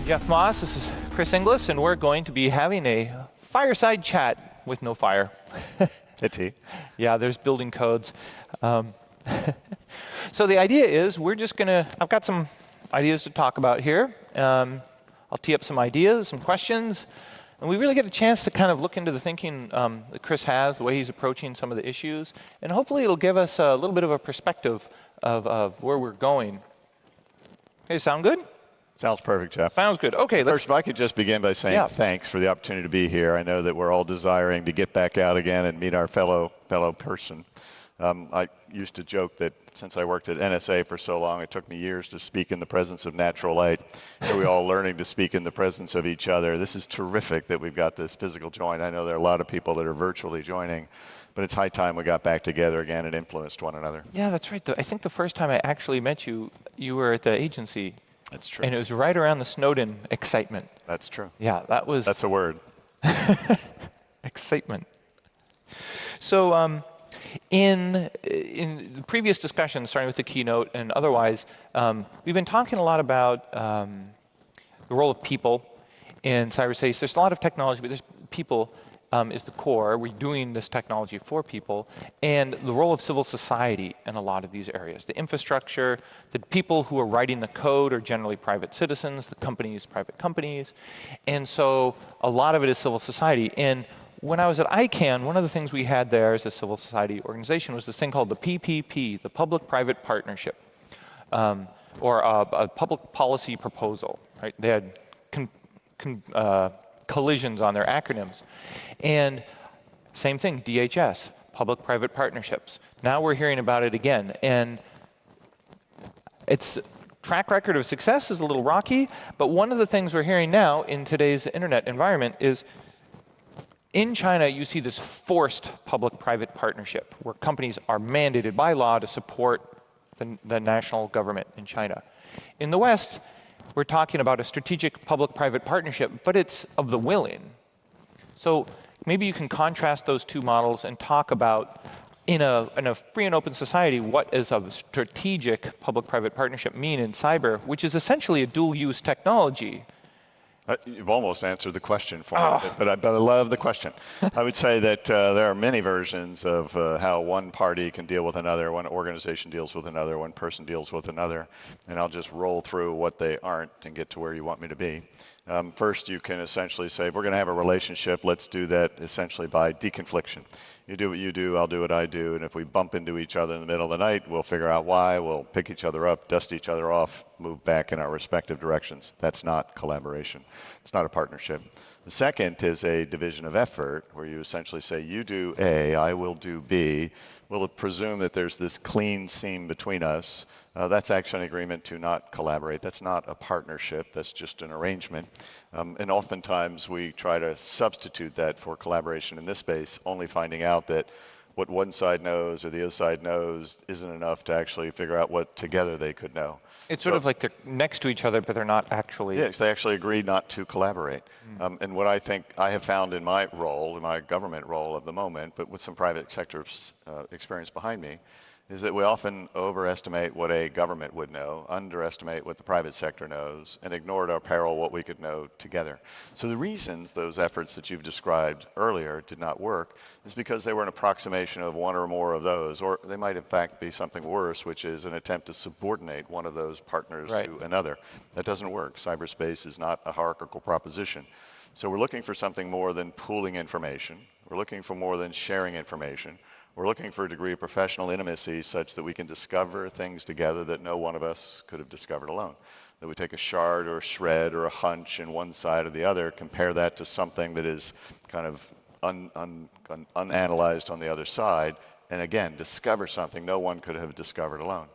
I'm Jeff Moss, this is Chris Inglis, and we're going to be having a fireside chat with no fire. Hey, Yeah, there's building codes. So the idea is we're just gonna, I've got some ideas to talk about here. I'll tee up some ideas, some questions, and we really get a chance to kind of look into the thinking that Chris has, the way he's approaching some of the issues, and hopefully it'll give us a little bit of a perspective of where we're going. Okay, sound good? sounds perfect, Jeff. Sounds good. Okay, First, if I could just begin by saying thanks for the opportunity to be here. I know that we're all desiring to get back out again and meet our fellow person. I used to joke that since I worked at NSA for so long, it took me years to speak in the presence of natural light. Here we all learning to speak in the presence of each other. This is terrific that we've got this physical join. I know there are a lot of people that are virtually joining, but it's high time we got back together again and influenced one another. Yeah, that's right. I think the first time I actually met you, you were at the agency. That's true. And it was right around the Snowden excitement. That's true. Yeah, that was... That's a word. Excitement. So in the previous discussions, starting with the keynote and otherwise, we've been talking a lot about the role of people in cyberspace. There's a lot of technology, but there's people is the core. We're doing this technology for people, and the role of civil society in a lot of these areas. The infrastructure, the people who are writing the code are generally private citizens, the companies, private companies, and so a lot of it is civil society. And when I was at ICANN, one of the things we had there as a civil society organization was this thing called the PPP, the Public-Private Partnership, or a public policy proposal. Right? They had collisions on their acronyms. And same thing, DHS, public-private partnerships. Now we're hearing about it again. And its track record of success is a little rocky, but one of the things we're hearing now in today's internet environment is in China, you see this forced public-private partnership where companies are mandated by law to support the national government in China. In the West, we're talking about a strategic public-private partnership, but it's of the willing. So maybe you can contrast those two models and talk about, in a free and open society, what does a strategic public-private partnership mean in cyber, which is essentially a dual-use technology. You've almost answered the question for me, but I love the question. I would say that there are many versions of how one party can deal with another, one organization deals with another, one person deals with another, and I'll just roll through what they aren't and get to where you want me to be. First, you can essentially say, we're going to have a relationship, let's do that essentially by deconfliction. You do what you do, I'll do what I do, and if we bump into each other in the middle of the night, we'll figure out why, we'll pick each other up, dust each other off, move back in our respective directions. That's not collaboration. It's not a partnership. The second is a division of effort, where you essentially say, you do A, I will do B. We'll presume that there's this clean seam between us. That's actually an agreement to not collaborate. That's not a partnership. That's just an arrangement. And oftentimes we try to substitute that for collaboration in this space, only finding out that what one side knows or the other side knows isn't enough to actually figure out what together they could know. It's sort of like they're next to each other, but they're not actually. Yes, they actually agree not to collaborate. And what I think I have found in my role, in my government role of the moment, but with some private sector experience behind me, is that we often overestimate what a government would know, underestimate what the private sector knows, and ignore at our peril what we could know together. So the reasons those efforts that you've described earlier did not work is because they were an approximation of one or more of those, or they might in fact be something worse, which is an attempt to subordinate one of those partners to another. That doesn't work. Cyberspace is not a hierarchical proposition. So we're looking for something more than pooling information. We're looking for more than sharing information. We're looking for a degree of professional intimacy such that we can discover things together that no one of us could have discovered alone. That we take a shard or a shred or a hunch in one side or the other, compare that to something that is kind of unanalyzed on the other side, and again, discover something no one could have discovered alone.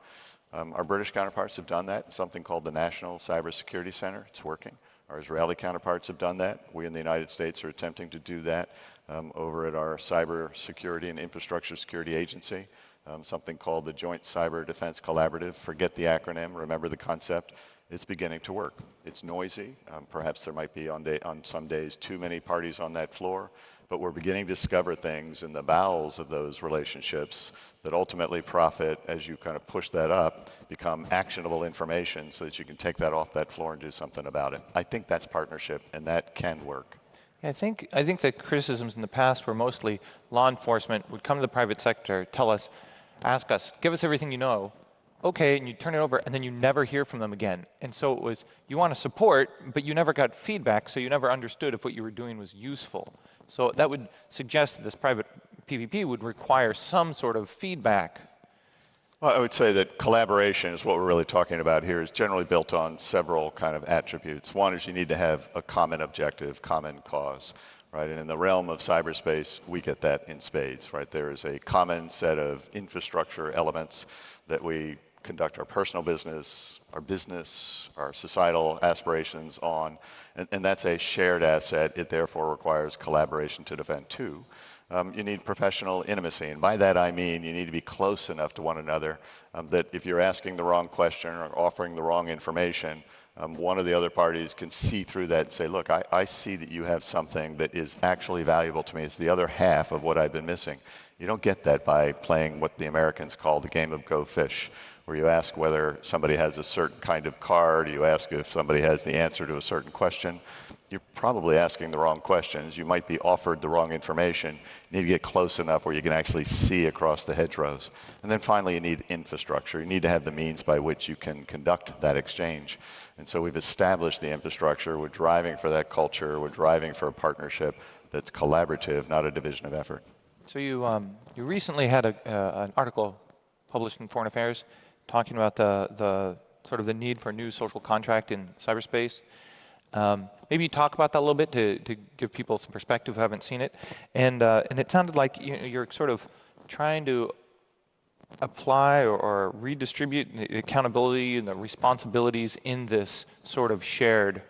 Our British counterparts have done that, something called the National Cybersecurity Center. It's working. Our Israeli counterparts have done that. We in the United States are attempting to do that over at our Cyber Security and Infrastructure Security Agency, something called the Joint Cyber Defense Collaborative. Forget the acronym, remember the concept. It's beginning to work. It's noisy. Perhaps there might be on some days too many parties on that floor, but we're beginning to discover things in the bowels of those relationships that ultimately profit, as you kind of push that up, become actionable information so that you can take that off that floor and do something about it. I think that's partnership, and that can work. Yeah, I think the criticisms in the past were mostly law enforcement would come to the private sector, tell us, ask us, give us everything you know. Okay, and you turn it over, and then you never hear from them again. And so it was, you want to support, but you never got feedback, so you never understood if what you were doing was useful. So that would suggest that this private PPP would require some sort of feedback. Well, I would say that collaboration is what we're really talking about here, is generally built on several kind of attributes. One is you need to have a common objective, common cause, right? And in the realm of cyberspace, we get that in spades, right? There is a common set of infrastructure elements that we conduct our personal business, our societal aspirations on, and that's a shared asset. It therefore requires collaboration to defend. Two, you need professional intimacy, and by that I mean you need to be close enough to one another that if you're asking the wrong question or offering the wrong information, one of the other parties can see through that and say, look, I see that you have something that is actually valuable to me. It's the other half of what I've been missing. You don't get that by playing what the Americans call the game of Go Fish, where you ask whether somebody has a certain kind of card, you ask if somebody has the answer to a certain question. You're probably asking the wrong questions. You might be offered the wrong information. You need to get close enough where you can actually see across the hedgerows. And then finally, you need infrastructure. You need to have the means by which you can conduct that exchange. And so we've established the infrastructure. We're driving for that culture. We're driving for a partnership that's collaborative, not a division of effort. So you recently had an article published in Foreign Affairs talking about the sort of the need for a new social contract in cyberspace. Maybe you talk about that a little bit to give people some perspective who haven't seen it. And it sounded like you're sort of trying to apply or redistribute the accountability and the responsibilities in this sort of shared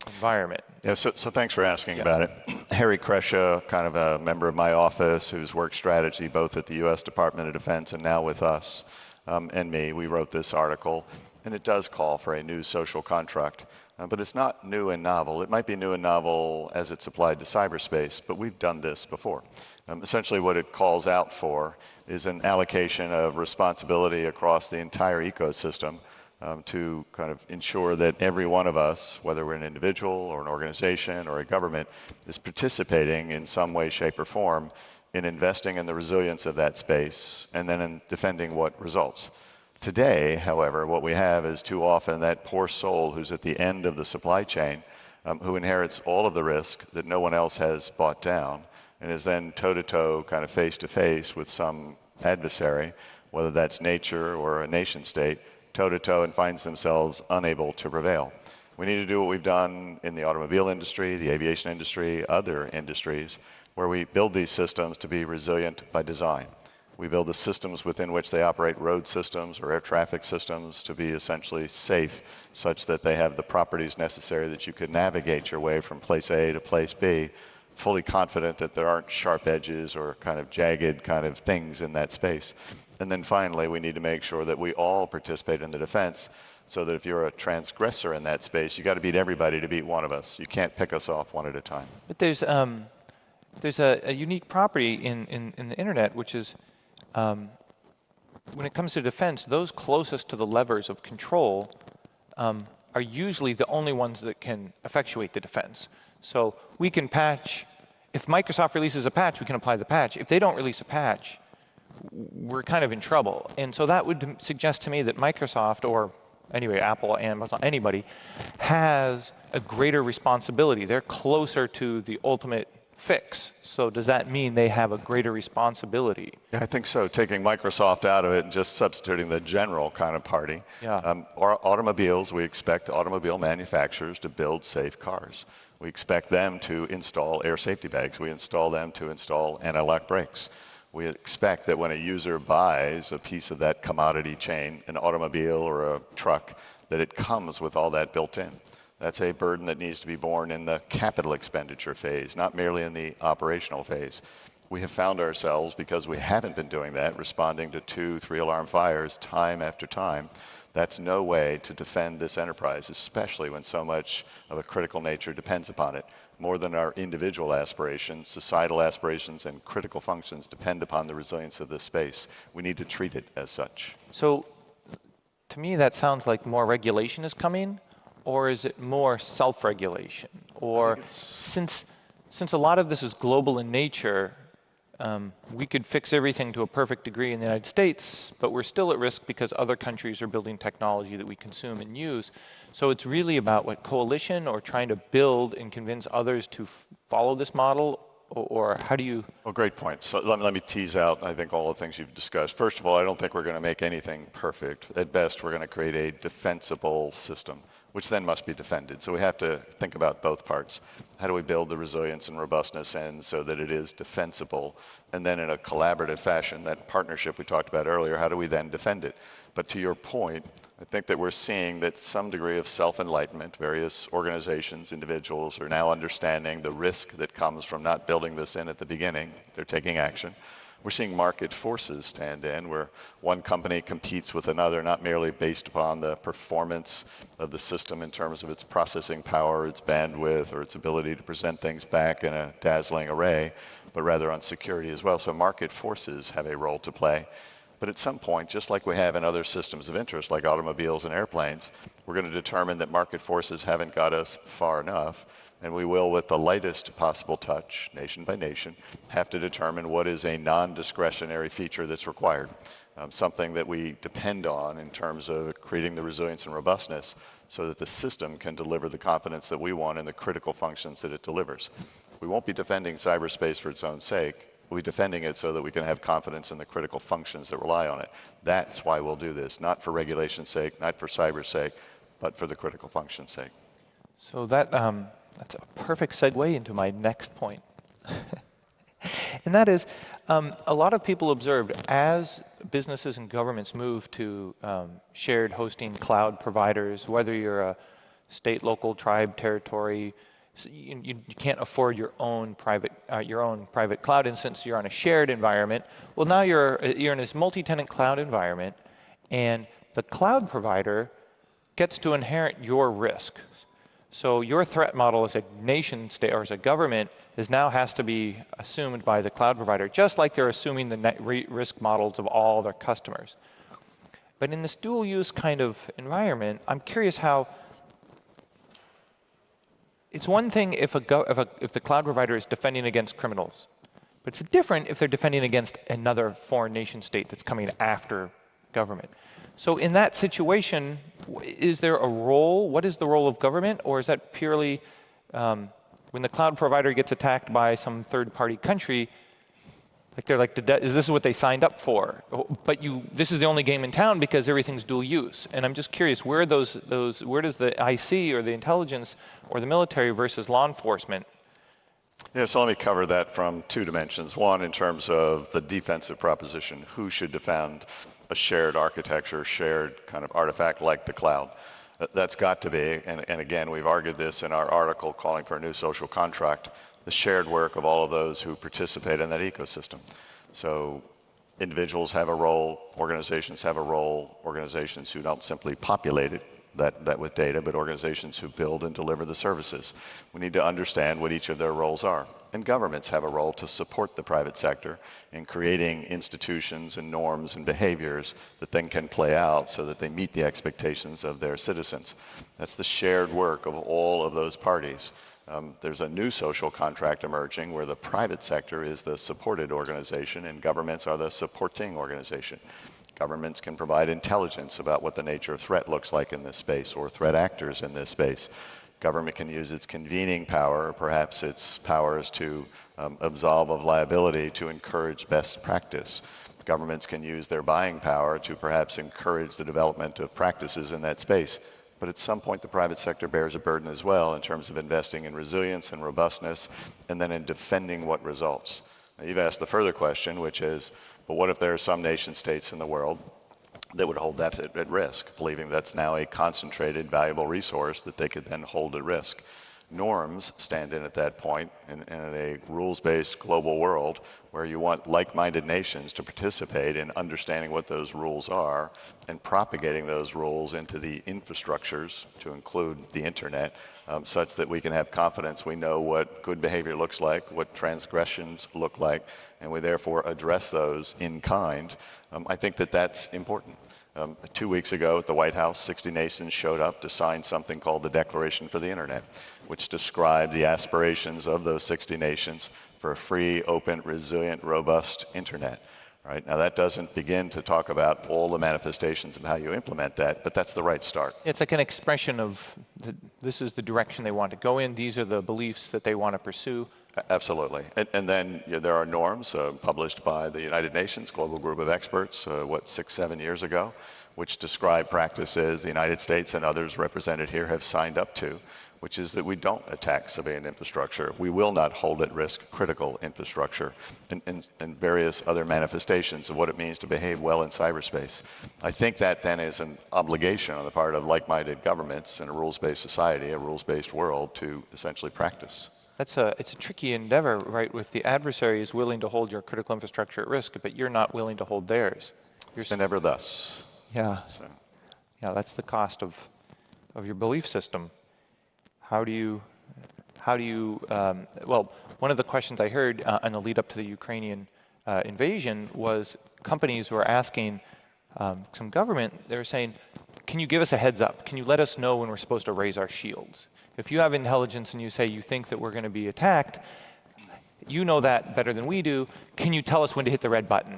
environment. Yeah, so thanks for asking about it. Harry Kresha, kind of a member of my office who's worked strategy both at the U.S. Department of Defense and now with us and me, we wrote this article, and it does call for a new social contract. But it's not new and novel. It might be new and novel as it's applied to cyberspace, but we've done this before. Essentially what it calls out for is an allocation of responsibility across the entire ecosystem to kind of ensure that every one of us, whether we're an individual or an organization or a government, is participating in some way, shape, or form in investing in the resilience of that space and then in defending what results. Today, however, what we have is too often that poor soul who's at the end of the supply chain who inherits all of the risk that no one else has bought down and is then toe-to-toe, kind of face-to-face with some adversary, whether that's nature or a nation state, toe-to-toe and finds themselves unable to prevail. We need to do what we've done in the automobile industry, the aviation industry, other industries, where we build these systems to be resilient by design. We build the systems within which they operate, road systems or air traffic systems, to be essentially safe, such that they have the properties necessary that you could navigate your way from place A to place B, fully confident that there aren't sharp edges or kind of jagged kind of things in that space. And then finally, we need to make sure that we all participate in the defense, so that if you're a transgressor in that space, you got to beat everybody to beat one of us. You can't pick us off one at a time. But there's a unique property in the internet, which is when it comes to defense, those closest to the levers of control are usually the only ones that can effectuate the defense. So we can patch. If Microsoft releases a patch, we can apply the patch. If they don't release a patch, we're kind of in trouble. And so that would suggest to me that Microsoft, or anyway, Apple, Amazon, anybody, has a greater responsibility. They're closer to the ultimate fix. So does that mean they have a greater responsibility? Yeah, I think so. Taking Microsoft out of it and just substituting the general kind of party. Yeah. Automobiles, we expect automobile manufacturers to build safe cars. We expect them to install air safety bags. We install them to install anti-lock brakes. We expect that when a user buys a piece of that commodity chain, an automobile or a truck, that it comes with all that built in. That's a burden that needs to be borne in the capital expenditure phase, not merely in the operational phase. We have found ourselves, because we haven't been doing that, responding to 2, 3 alarm fires time after time. That's no way to defend this enterprise, especially when so much of a critical nature depends upon it. more than our individual aspirations, societal aspirations and critical functions depend upon the resilience of this space. We need to treat it as such. So to me, that sounds like more regulation is coming, or is it more self-regulation? Or since a lot of this is global in nature, we could fix everything to a perfect degree in the United States, but we're still at risk because other countries are building technology that we consume and use. So it's really about what coalition or trying to build and convince others to follow this model, or how do you? Well, great point. So let me tease out, I think, all the things you've discussed. First of all, I don't think we're going to make anything perfect. At best, we're going to create a defensible system, which then must be defended. So we have to think about both parts. How do we build the resilience and robustness in so that it is defensible? And then in a collaborative fashion, that partnership we talked about earlier, how do we then defend it? But to your point, I think that we're seeing that some degree of self-enlightenment, various organizations, individuals are now understanding the risk that comes from not building this in at the beginning. They're taking action. We're seeing market forces stand in where one company competes with another, not merely based upon the performance of the system in terms of its processing power, its bandwidth, or its ability to present things back in a dazzling array, but rather on security as well. So market forces have a role to play. But at some point, just like we have in other systems of interest, like automobiles and airplanes, we're going to determine that market forces haven't got us far enough, and we will, with the lightest possible touch, nation by nation, have to determine what is a non-discretionary feature that's required, something that we depend on in terms of creating the resilience and robustness so that the system can deliver the confidence that we want in the critical functions that it delivers. We won't be defending cyberspace for its own sake. We'll be defending it so that we can have confidence in the critical functions that rely on it. That's why we'll do this, not for regulation's sake, not for cyber's sake, but for the critical function's sake. So that's a perfect segue into my next point. And that is, a lot of people observed as businesses and governments move to shared hosting cloud providers, whether you're a state, local, tribe, territory, you can't afford your own private cloud instance. You're on a shared environment. Well, now you're in this multi-tenant cloud environment, and the cloud provider gets to inherit your risk. So your threat model as a nation state or as a government has to be assumed by the cloud provider, just like they're assuming the risk models of all their customers. But in this dual use kind of environment, I'm curious how. It's one thing if the cloud provider is defending against criminals, but it's different if they're defending against another foreign nation state that's coming after government. So in that situation, is there a role? What is the role of government? Or is that purely when the cloud provider gets attacked by some third-party country, like they're like, is this what they signed up for? But this is the only game in town because everything's dual use. And I'm just curious, where does the IC or the intelligence or the military versus law enforcement? Yeah, so let me cover that from two dimensions. One, in terms of the defensive proposition, who should defend a shared architecture, shared kind of artifact like the cloud? That's got to be, and again, we've argued this in our article calling for a new social contract, the shared work of all of those who participate in that ecosystem. So individuals have a role, organizations have a role, organizations who don't simply populate it, that with data, but organizations who build and deliver the services. We need to understand what each of their roles are. And governments have a role to support the private sector in creating institutions and norms and behaviors that then can play out so that they meet the expectations of their citizens. That's the shared work of all of those parties. There's a new social contract emerging where the private sector is the supported organization and governments are the supporting organization. Governments can provide intelligence about what the nature of threat looks like in this space or threat actors in this space. Government can use its convening power, or perhaps its powers to absolve of liability to encourage best practice. Governments can use their buying power to perhaps encourage the development of practices in that space. But at some point, the private sector bears a burden as well in terms of investing in resilience and robustness, and then in defending what results. Now, you've asked the further question, which is, but what if there are some nation states in the world that would hold that at risk, believing that's now a concentrated, valuable resource that they could then hold at risk? Norms stand in at that point, and in a rules-based global world, where you want like-minded nations to participate in understanding what those rules are and propagating those rules into the infrastructures, to include the internet, such that we can have confidence we know what good behavior looks like, what transgressions look like, and we therefore address those in kind. I think that that's important. 2 weeks ago at the White House, 60 nations showed up to sign something called the Declaration for the Internet, which described the aspirations of those 60 nations for a free, open, resilient, robust internet. Right? Now that doesn't begin to talk about all the manifestations of how you implement that, but that's the right start. It's like an expression of this is the direction they want to go in, these are the beliefs that they want to pursue. Absolutely. And then there are norms published by the United Nations Global Group of Experts, 6, 7 years ago, which describe practices the United States and others represented here have signed up to, which is that we don't attack civilian infrastructure. We will not hold at risk critical infrastructure and various other manifestations of what it means to behave well in cyberspace. I think that then is an obligation on the part of like-minded governments in a rules-based society, a rules-based world, to essentially practice. It's a tricky endeavor, right? If the adversary is willing to hold your critical infrastructure at risk, but you're not willing to hold theirs. It's never thus. Yeah. So. Yeah, that's the cost of your belief system. How do you, well, one of the questions I heard in the lead up to the Ukrainian invasion was companies were asking some government, they were saying, can you give us a heads up? Can you let us know when we're supposed to raise our shields? If you have intelligence and you say you think that we're going to be attacked, you know that better than we do. Can you tell us when to hit the red button?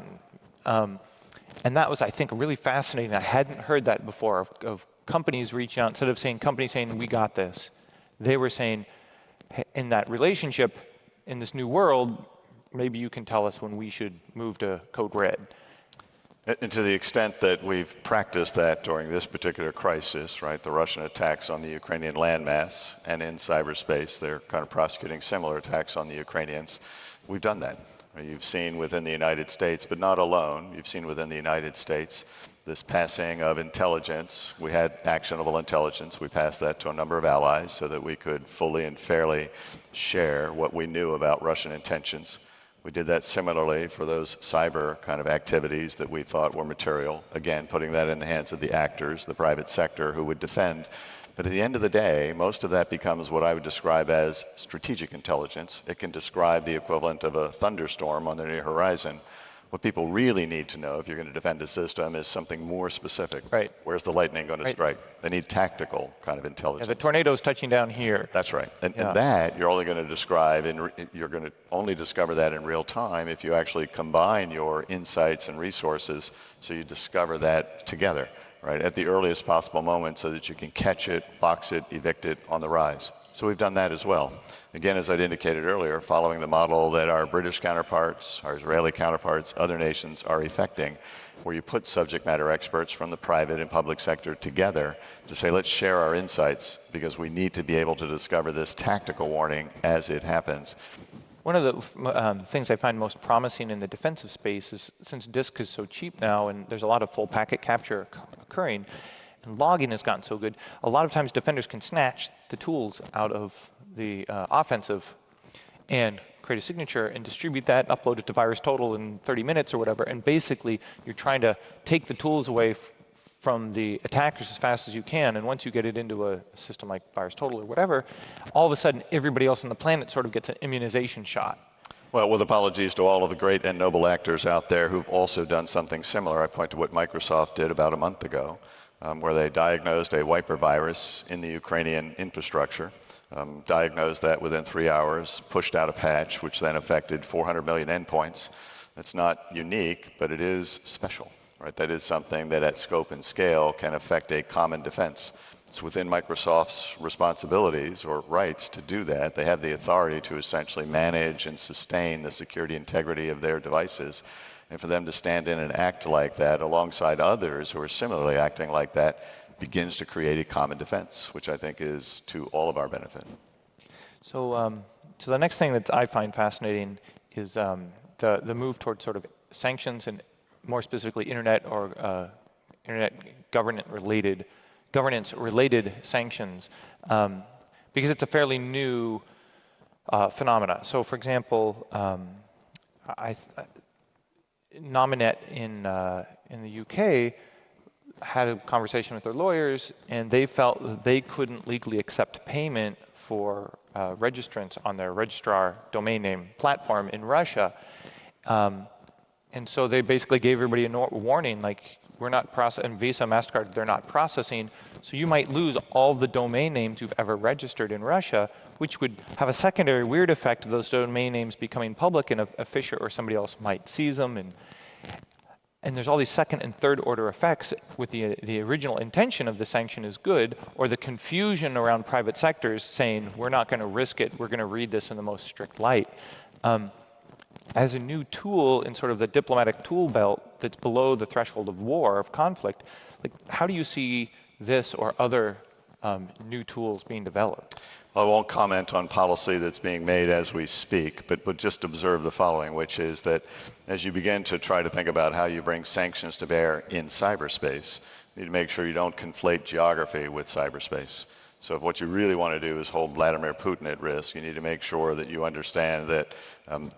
And that was, I think, really fascinating. I hadn't heard that before of companies reaching out, instead of saying companies saying, we got this. They were saying, hey, in that relationship, in this new world, maybe you can tell us when we should move to code red. And to the extent that we've practiced that during this particular crisis, right, the Russian attacks on the Ukrainian landmass and in cyberspace, they're kind of prosecuting similar attacks on the Ukrainians. We've done that. You've seen within the United States, but not alone, you've seen within the United States this passing of intelligence. We had actionable intelligence. We passed that to a number of allies so that we could fully and fairly share what we knew about Russian intentions. We did that similarly for those cyber kind of activities that we thought were material. Again, putting that in the hands of the actors, the private sector, who would defend. But at the end of the day, most of that becomes what I would describe as strategic intelligence. It can describe the equivalent of a thunderstorm on the near horizon. What people really need to know if you're going to defend a system is something more specific. Right. Where's the lightning going to strike? They need tactical kind of intelligence. Yeah, the tornado's touching down here. That's right. And that you're only going to describe, you're going to only discover that in real time if you actually combine your insights and resources so you discover that together, right, at the earliest possible moment so that you can catch it, box it, evict it on the rise. So we've done that as well. Again, as I'd indicated earlier, following the model that our British counterparts, our Israeli counterparts, other nations are effecting, where you put subject matter experts from the private and public sector together to say, let's share our insights because we need to be able to discover this tactical warning as it happens. One of the things I find most promising in the defensive space is, since disk is so cheap now and there's a lot of full packet capture occurring, and logging has gotten so good, a lot of times defenders can snatch the tools out of the offensive and create a signature and distribute that, upload it to VirusTotal in 30 minutes or whatever, and basically you're trying to take the tools away from the attackers as fast as you can, and once you get it into a system like VirusTotal or whatever, all of a sudden everybody else on the planet sort of gets an immunization shot. Well, with apologies to all of the great and noble actors out there who've also done something similar, I point to what Microsoft did about a month ago, where they diagnosed a wiper virus in the Ukrainian infrastructure, diagnosed that within 3 hours, pushed out a patch, which then affected 400 million endpoints. It's not unique, but it is special, right? That is something that at scope and scale can affect a common defense. It's within Microsoft's responsibilities or rights to do that. They have the authority to essentially manage and sustain the security integrity of their devices. And for them to stand in and act like that alongside others who are similarly acting like that begins to create a common defense, which I think is to all of our benefit. So, so the next thing that I find fascinating is the move towards sort of sanctions and more specifically internet or internet governance-related sanctions, because it's a fairly new phenomena. So, for example, Nominet in the UK had a conversation with their lawyers, and they felt that they couldn't legally accept payment for registrants on their registrar domain name platform in Russia. And so they basically gave everybody a warning, like, we're not processing, Visa, MasterCard, they're not processing, so you might lose all the domain names you've ever registered in Russia, which would have a secondary weird effect of those domain names becoming public, and a Fisher or somebody else might seize them. And there's all these second and third order effects with the original intention of the sanction is good, or the confusion around private sectors saying, we're not going to risk it, we're going to read this in the most strict light. As a new tool in sort of the diplomatic tool belt that's below the threshold of war, of conflict, like, how do you see this or other new tools being developed? I won't comment on policy that's being made as we speak, but just observe the following, which is that as you begin to try to think about how you bring sanctions to bear in cyberspace, you need to make sure you don't conflate geography with cyberspace. So if what you really want to do is hold Vladimir Putin at risk, you need to make sure that you understand that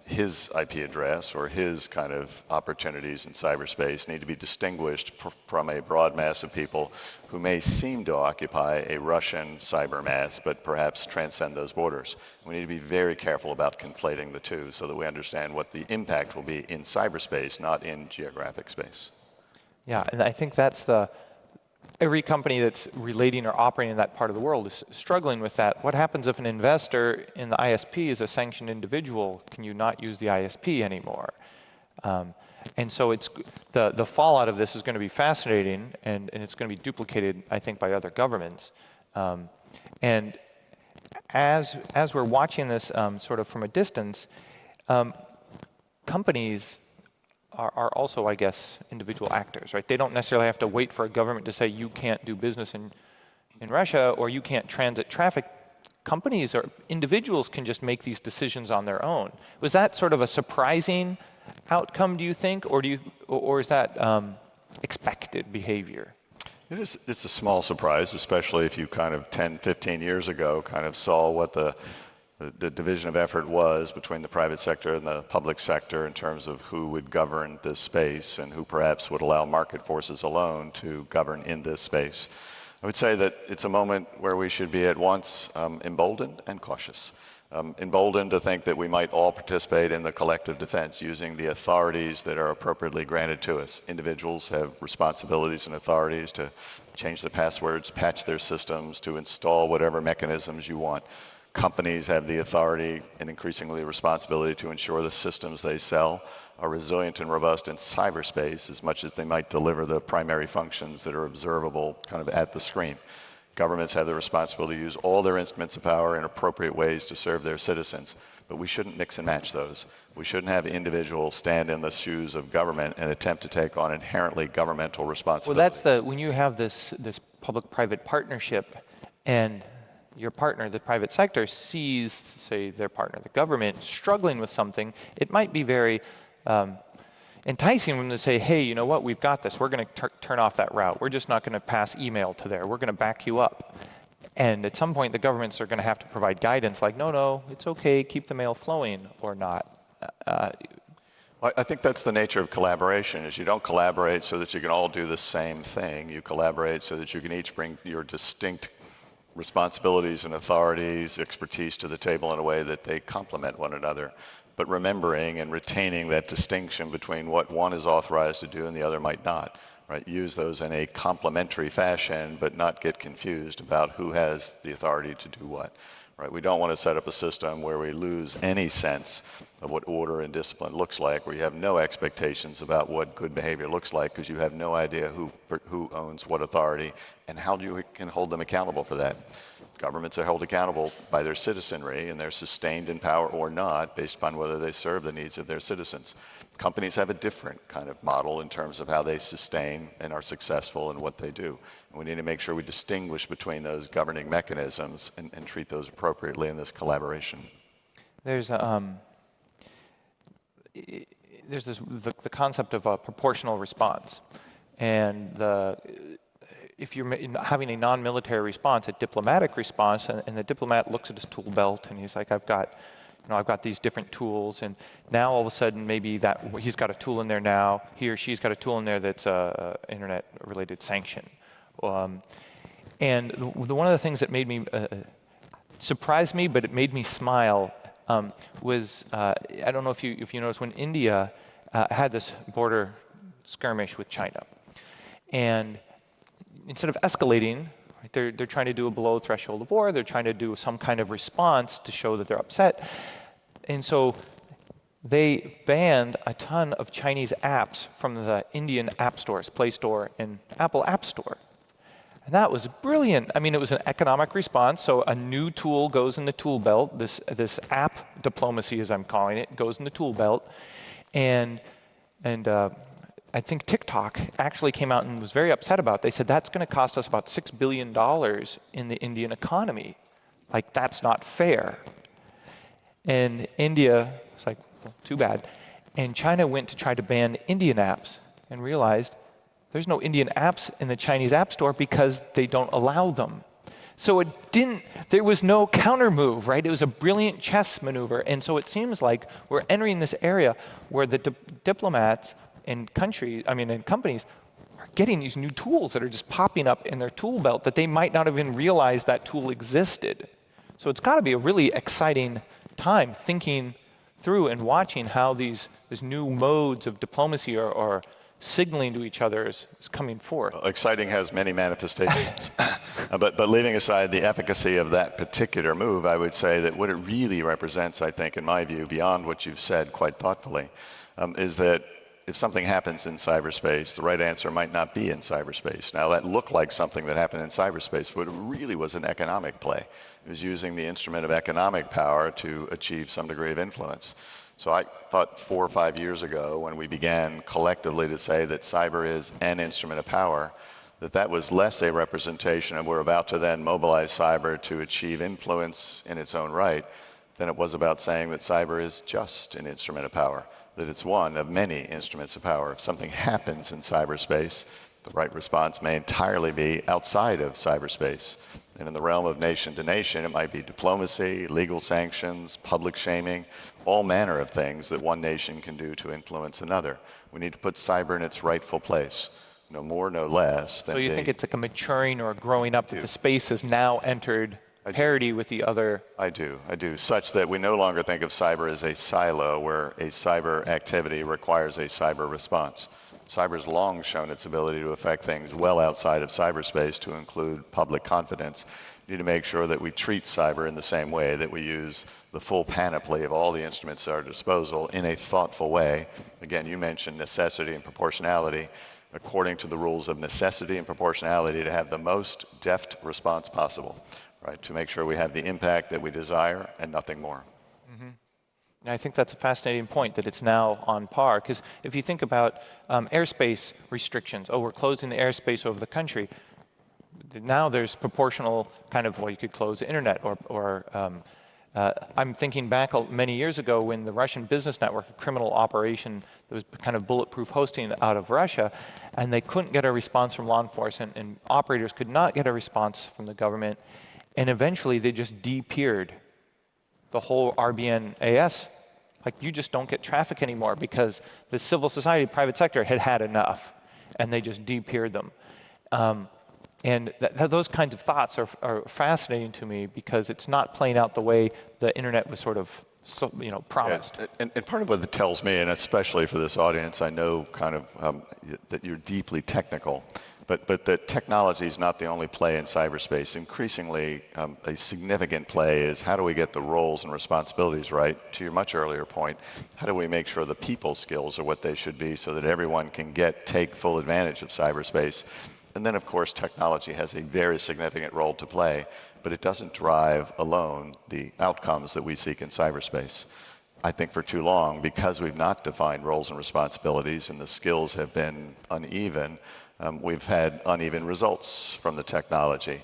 his IP address or his kind of opportunities in cyberspace need to be distinguished from a broad mass of people who may seem to occupy a Russian cyber mass, but perhaps transcend those borders. We need to be very careful about conflating the two so that we understand what the impact will be in cyberspace, not in geographic space. Yeah, and I think that's every company that's relating or operating in that part of the world is struggling with that. What happens if an investor in the ISP is a sanctioned individual? Can you not use the ISP anymore? And so it's the fallout of this is going to be fascinating, and it's going to be duplicated, I think, by other governments. And as we're watching this sort of from a distance, companies are also, I guess, individual actors, right? They don't necessarily have to wait for a government to say you can't do business in Russia or you can't transit traffic. Companies or individuals can just make these decisions on their own. Was that sort of a surprising outcome, do you think, or is that expected behavior? It's a small surprise, especially if you kind of 10, 15 years ago kind of saw what the division of effort was between the private sector and the public sector in terms of who would govern this space and who perhaps would allow market forces alone to govern in this space. I would say that it's a moment where we should be at once emboldened and cautious. Emboldened to think that we might all participate in the collective defense using the authorities that are appropriately granted to us. Individuals have responsibilities and authorities to change the passwords, patch their systems, to install whatever mechanisms you want. Companies have the authority and increasingly responsibility to ensure the systems they sell are resilient and robust in cyberspace as much as they might deliver the primary functions that are observable kind of at the screen. Governments have the responsibility to use all their instruments of power in appropriate ways to serve their citizens, but we shouldn't mix and match those. We shouldn't have individuals stand in the shoes of government and attempt to take on inherently governmental responsibilities. Well, that's when you have this public-private partnership and your partner, the private sector, sees, say, their partner, the government, struggling with something, it might be very enticing them to say, hey, you know what, we've got this. We're going to turn off that route. We're just not going to pass email to there. We're going to back you up. And at some point, the governments are going to have to provide guidance like, no, it's okay, keep the mail flowing or not. Well, I think that's the nature of collaboration, is you don't collaborate so that you can all do the same thing. You collaborate so that you can each bring your distinct responsibilities and authorities, expertise to the table in a way that they complement one another, but remembering and retaining that distinction between what one is authorized to do and the other might not, right? Use those in a complementary fashion, but not get confused about who has the authority to do what, right? We don't want to set up a system where we lose any sense of what order and discipline looks like, where you have no expectations about what good behavior looks like because you have no idea who owns what authority and how you can hold them accountable for that. Governments are held accountable by their citizenry, and they're sustained in power or not based upon whether they serve the needs of their citizens. Companies have a different kind of model in terms of how they sustain and are successful in what they do. And we need to make sure we distinguish between those governing mechanisms and treat those appropriately in this collaboration. There's the concept of a proportional response, and if you're having a non-military response, a diplomatic response, and the diplomat looks at his tool belt and he's like, I've got, I've got these different tools, and now all of a sudden maybe that he's got a tool in there now, he or she's got a tool in there that's a internet-related sanction. And one of the things that made me, surprised me, but it made me smile, was, I don't know if you noticed, when India had this border skirmish with China, and instead of escalating, they're trying to do a below threshold of war, they're trying to do some kind of response to show that they're upset. And so they banned a ton of Chinese apps from the Indian app stores, Play Store and Apple App Store. And that was brilliant. I mean, it was an economic response, so a new tool goes in the tool belt. This app diplomacy, as I'm calling it, goes in the tool belt. And I think TikTok actually came out and was very upset about it. They said, that's going to cost us about $6 billion in the Indian economy. Like, that's not fair. And India was like, well, too bad. And China went to try to ban Indian apps and realized there's no Indian apps in the Chinese app store because they don't allow them. So there was no counter move, right? It was a brilliant chess maneuver. And so it seems like we're entering this area where the diplomats and companies are getting these new tools that are just popping up in their tool belt that they might not have even realized that tool existed. So it's got to be a really exciting time thinking through and watching how these new modes of diplomacy are signaling to each other is coming forth. Well, exciting has many manifestations. But leaving aside the efficacy of that particular move, I would say that what it really represents, I think, in my view, beyond what you've said quite thoughtfully, is that if something happens in cyberspace, the right answer might not be in cyberspace. Now, that looked like something that happened in cyberspace, but it really was an economic play. It was using the instrument of economic power to achieve some degree of influence. So I thought 4 or 5 years ago, when we began collectively to say that cyber is an instrument of power, that was less a representation of we're about to then mobilize cyber to achieve influence in its own right than it was about saying that cyber is just an instrument of power, that it's one of many instruments of power. If something happens in cyberspace, the right response may entirely be outside of cyberspace. And in the realm of nation to nation, it might be diplomacy, legal sanctions, public shaming, all manner of things that one nation can do to influence another. We need to put cyber in its rightful place, no more, no less than. So you think it's like a maturing or a growing up that the space has now entered parity with the other? I do, such that we no longer think of cyber as a silo where a cyber activity requires a cyber response. Cyber's long shown its ability to affect things well outside of cyberspace, to include public confidence. We need to make sure that we treat cyber in the same way, that we use the full panoply of all the instruments at our disposal in a thoughtful way. Again, you mentioned necessity and proportionality. According to the rules of necessity and proportionality, to have the most deft response possible, right? To make sure we have the impact that we desire and nothing more. Mm-hmm. And I think that's a fascinating point, that it's now on par. Because if you think about airspace restrictions, we're closing the airspace over the country. Now there's proportional kind of, well, you could close the internet, or I'm thinking back many years ago when the Russian business network, a criminal operation that was kind of bulletproof hosting out of Russia, and they couldn't get a response from law enforcement, and operators could not get a response from the government, and eventually they just de-peered the whole RBNAS. Like, you just don't get traffic anymore because the civil society, private sector had had enough, and they just de-peered them. And those kinds of thoughts are fascinating to me, because it's not playing out the way the internet was sort of promised. Yeah, and part of what it tells me, and especially for this audience, I know kind of that you're deeply technical, but that technology is not the only play in cyberspace. Increasingly, a significant play is how do we get the roles and responsibilities right? To your much earlier point, how do we make sure the people skills are what they should be so that everyone can take full advantage of cyberspace? And then, of course, technology has a very significant role to play, but it doesn't drive alone the outcomes that we seek in cyberspace. I think for too long, because we've not defined roles and responsibilities and the skills have been uneven, we've had uneven results from the technology.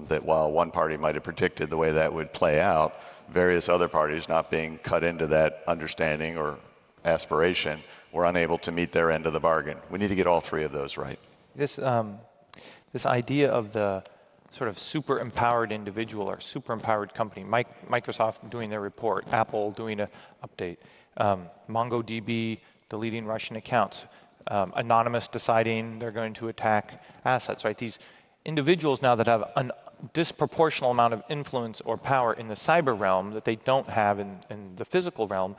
That while one party might have predicted the way that would play out, various other parties, not being cut into that understanding or aspiration, were unable to meet their end of the bargain. We need to get all three of those right. This idea of sort of super empowered individual or super empowered company. Microsoft doing their report, Apple doing an update, MongoDB deleting Russian accounts, Anonymous deciding they're going to attack assets, right? These individuals now that have a disproportional amount of influence or power in the cyber realm that they don't have in the physical realm.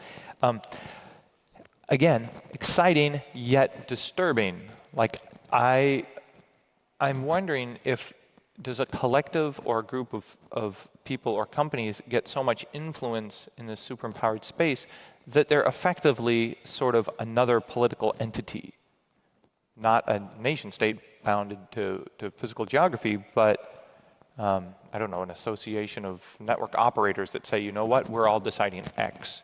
Again, exciting yet disturbing. Like I'm wondering if does a collective or a group of people or companies get so much influence in this super empowered space that they're effectively sort of another political entity, not a nation state bounded to physical geography, but I don't know, an association of network operators that say, you know what, we're all deciding X.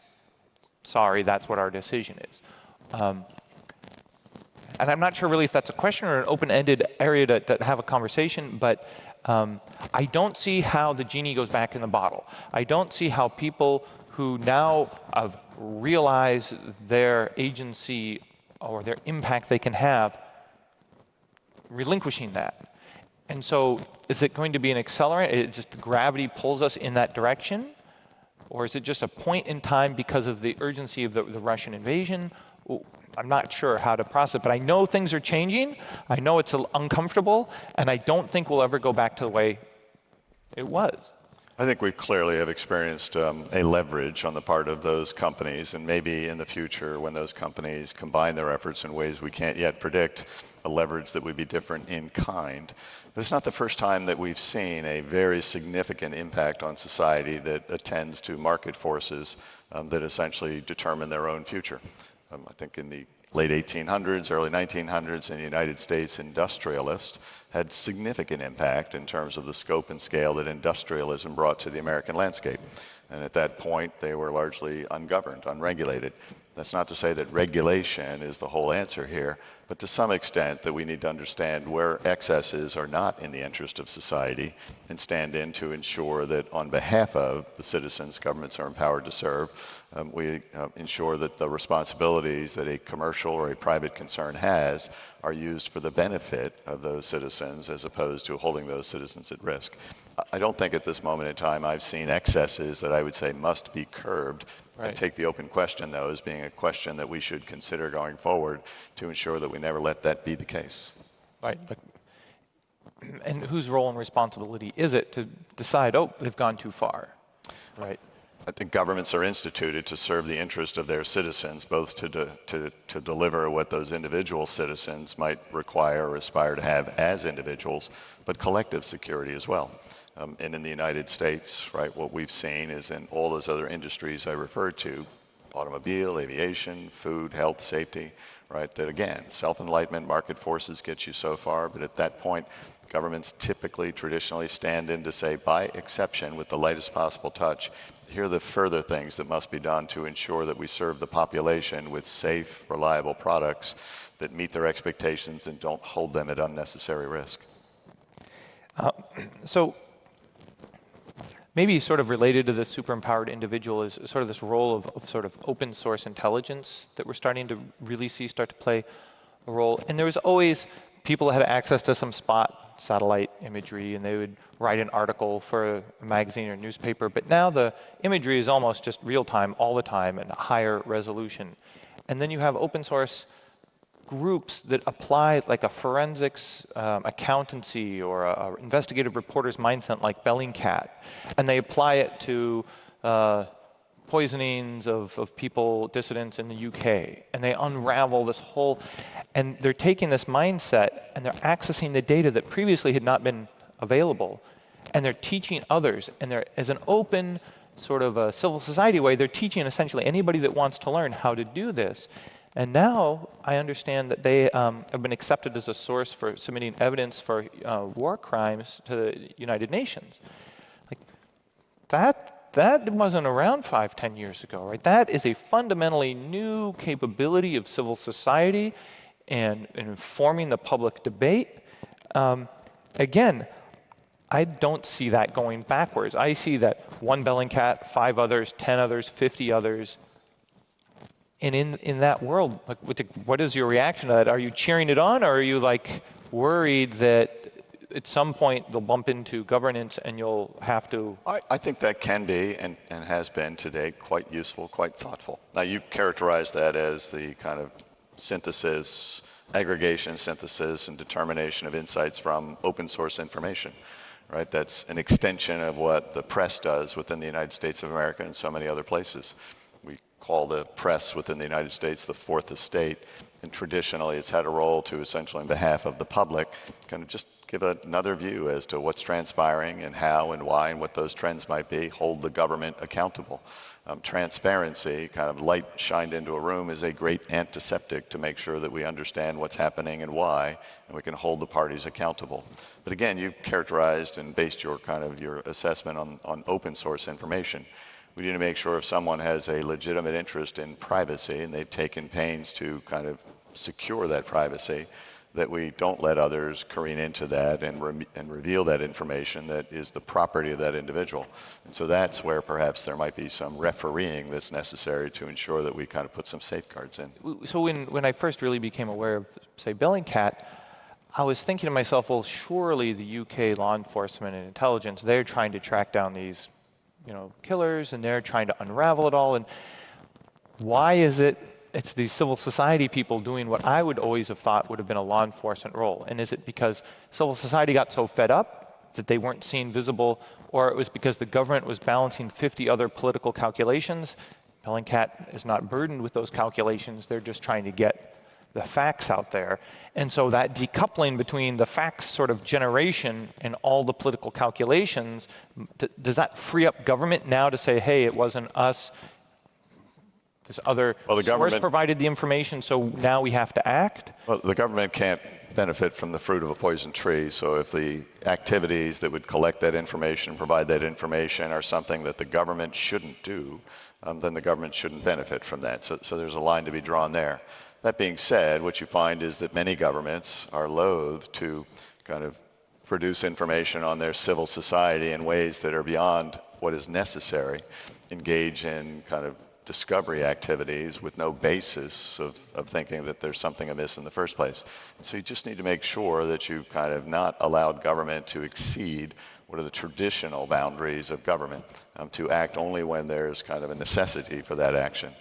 Sorry, that's what our decision is. And I'm not sure really if that's a question or an open-ended area to have a conversation, but I don't see how the genie goes back in the bottle. I don't see how people who now realize their agency or their impact they can have, relinquishing that. And so is it going to be an accelerant? It just gravity pulls us in that direction? Or is it just a point in time because of the urgency of the Russian invasion? I'm not sure how to process it, but I know things are changing. I know it's uncomfortable, and I don't think we'll ever go back to the way it was. I think we clearly have experienced a leverage on the part of those companies, and maybe in the future when those companies combine their efforts in ways we can't yet predict, a leverage that would be different in kind. But it's not the first time that we've seen a very significant impact on society that attends to market forces that essentially determine their own future. I think in the late 1800s, early 1900s in the United States, industrialists had significant impact in terms of the scope and scale that industrialism brought to the American landscape. And at that point, they were largely ungoverned, unregulated. That's not to say that regulation is the whole answer here, but to some extent that we need to understand where excesses are not in the interest of society and stand in to ensure that on behalf of the citizens governments are empowered to serve, we ensure that the responsibilities that a commercial or a private concern has are used for the benefit of those citizens as opposed to holding those citizens at risk. I don't think at this moment in time I've seen excesses that I would say must be curbed. Right. I take the open question, though, as being a question that we should consider going forward to ensure that we never let that be the case. Right. And whose role and responsibility is it to decide, oh, they've gone too far? Right. I think governments are instituted to serve the interest of their citizens, both to deliver what those individual citizens might require or aspire to have as individuals, but collective security as well. And in the United States, right, what we've seen is in all those other industries I referred to, automobile, aviation, food, health, safety, right, that again, self-enlightenment, market forces get you so far, but at that point, governments typically, traditionally stand in to say, by exception, with the lightest possible touch, here are the further things that must be done to ensure that we serve the population with safe, reliable products that meet their expectations and don't hold them at unnecessary risk. So maybe sort of related to the super empowered individual is sort of this role of sort of open source intelligence that we're starting to really see start to play a role. And there was always people that had access to some spot satellite imagery, and they would write an article for a magazine or newspaper. But now the imagery is almost just real time, all the time, and higher resolution. And then you have open source groups that apply like a forensics accountancy or a investigative reporter's mindset like Bellingcat, and they apply it to poisonings of people, dissidents in the UK, and they unravel this whole, and they're taking this mindset and they're accessing the data that previously had not been available, and they're teaching others, and they're, as an open sort of a civil society way, they're teaching essentially anybody that wants to learn how to do this. And now I understand that they have been accepted as a source for submitting evidence for war crimes to the United Nations. Like that wasn't around 5-10 years ago, right? That is a fundamentally new capability of civil society and informing the public debate. Again, I don't see that going backwards. I see that one Bellingcat, 5 others, 10 others, 50 others. And in that world, like, what is your reaction to that? Are you cheering it on, or are you like worried that at some point they'll bump into governance and you'll have to... I think that can be and has been to date quite useful, quite thoughtful. Now you characterize that as the kind of synthesis, aggregation, synthesis, and determination of insights from open source information, right? That's an extension of what the press does within the United States of America and so many other places. We call the press within the United States the fourth estate, and traditionally it's had a role to essentially on behalf of the public kind of just give another view as to what's transpiring and how and why and what those trends might be, hold the government accountable. Transparency, kind of light shined into a room, is a great antiseptic to make sure that we understand what's happening and why, and we can hold the parties accountable. But again, you characterized and based your kind of your assessment on open source information. We need to make sure if someone has a legitimate interest in privacy and they've taken pains to kind of secure that privacy, that we don't let others careen into that and reveal that information that is the property of that individual. And so that's where perhaps there might be some refereeing that's necessary to ensure that we kind of put some safeguards in. So when I first really became aware of, say, Bellingcat, I was thinking to myself, well, surely the UK law enforcement and intelligence, they're trying to track down these, killers, and they're trying to unravel it all. And why is it's these civil society people doing what I would always have thought would have been a law enforcement role? And is it because civil society got so fed up that they weren't seen visible, or it was because the government was balancing 50 other political calculations? Bellingcat is not burdened with those calculations. They're just trying to get the facts out there. And so that decoupling between the facts sort of generation and all the political calculations, does that free up government now to say, hey, it wasn't us, this other source provided the information, so now we have to act? Well, the government can't benefit from the fruit of a poison tree, so if the activities that would collect that information, provide that information, are something that the government shouldn't do, then the government shouldn't benefit from that. So there's a line to be drawn there. That being said, what you find is that many governments are loath to kind of produce information on their civil society in ways that are beyond what is necessary, engage in kind of discovery activities with no basis of thinking that there's something amiss in the first place. And so you just need to make sure that you've kind of not allowed government to exceed what are the traditional boundaries of government, to act only when there's kind of a necessity for that action.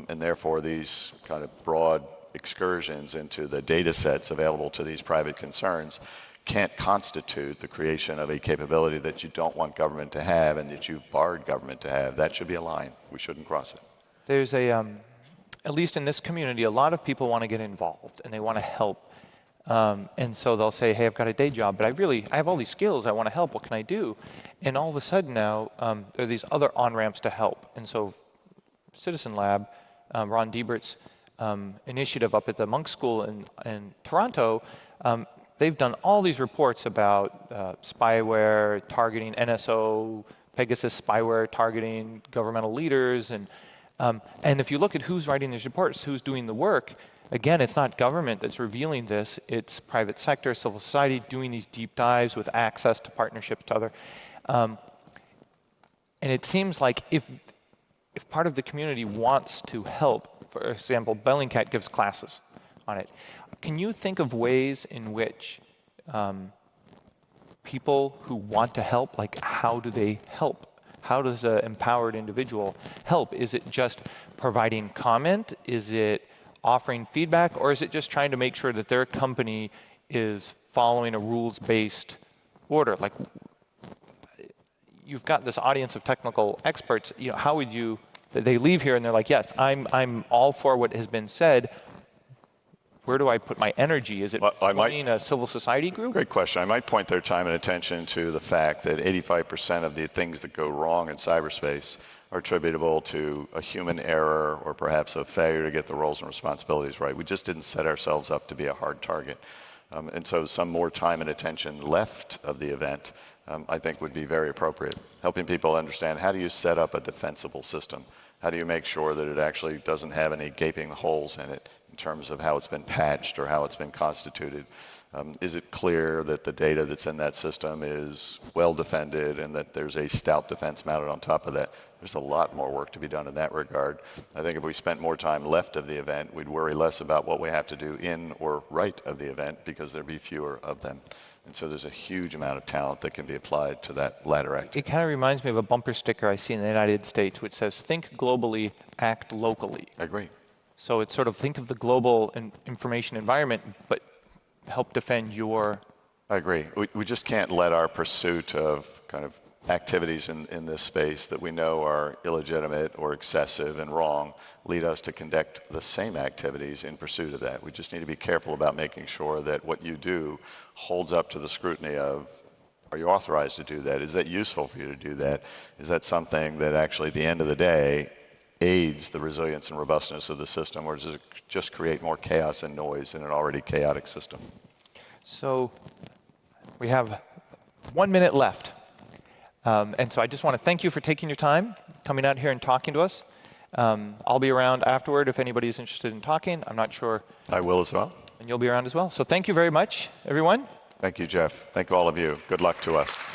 And therefore, these kind of broad excursions into the data sets available to these private concerns can't constitute the creation of a capability that you don't want government to have and that you've barred government to have. That should be a line. We shouldn't cross it. There's at least in this community, a lot of people want to get involved and they want to help. And so they'll say, hey, I've got a day job, but I have all these skills. I want to help. What can I do? And all of a sudden now, there are these other on-ramps to help. And so Citizen Lab, Ron Diebert's initiative up at the Monk School in Toronto, they've done all these reports about spyware targeting NSO, Pegasus spyware targeting governmental leaders. And if you look at who's writing these reports, who's doing the work, again, it's not government that's revealing this. It's private sector, civil society doing these deep dives with access to partnerships to other. And it seems like if part of the community wants to help, for example, Bellingcat gives classes on it. Can you think of ways in which people who want to help, like how do they help? How does an empowered individual help? Is it just providing comment? Is it offering feedback? Or is it just trying to make sure that their company is following a rules-based order? Like, you've got this audience of technical experts. How would you... They leave here and they're like, yes, I'm all for what has been said. Where do I put my energy? Is it joining a civil society group? Great question. I might point their time and attention to the fact that 85% of the things that go wrong in cyberspace are attributable to a human error or perhaps a failure to get the roles and responsibilities right. We just didn't set ourselves up to be a hard target. And so some more time and attention left of the event, I think would be very appropriate. Helping people understand, how do you set up a defensible system? How do you make sure that it actually doesn't have any gaping holes in it? in terms of how it's been patched or how it's been constituted. Is it clear that the data that's in that system is well defended and that there's a stout defense mounted on top of that? There's a lot more work to be done in that regard. I think if we spent more time left of the event, we'd worry less about what we have to do in or right of the event because there'd be fewer of them. And so there's a huge amount of talent that can be applied to that latter activity. It kind of reminds me of a bumper sticker I see in the United States which says, think globally, act locally. I agree. So it's sort of think of the global information environment, but help defend your... I agree. We just can't let our pursuit of kind of activities in this space that we know are illegitimate or excessive and wrong lead us to conduct the same activities in pursuit of that. We just need to be careful about making sure that what you do holds up to the scrutiny of, are you authorized to do that? Is that useful for you to do that? Is that something that actually at the end of the day aids the resilience and robustness of the system, or does it just create more chaos and noise in an already chaotic system? So we have 1 minute left. And so I just want to thank you for taking your time, coming out here and talking to us. I'll be around afterward if anybody is interested in talking. I'm not sure. I will as well. And you'll be around as well. So thank you very much, everyone. Thank you, Jeff. Thank all of you. Good luck to us.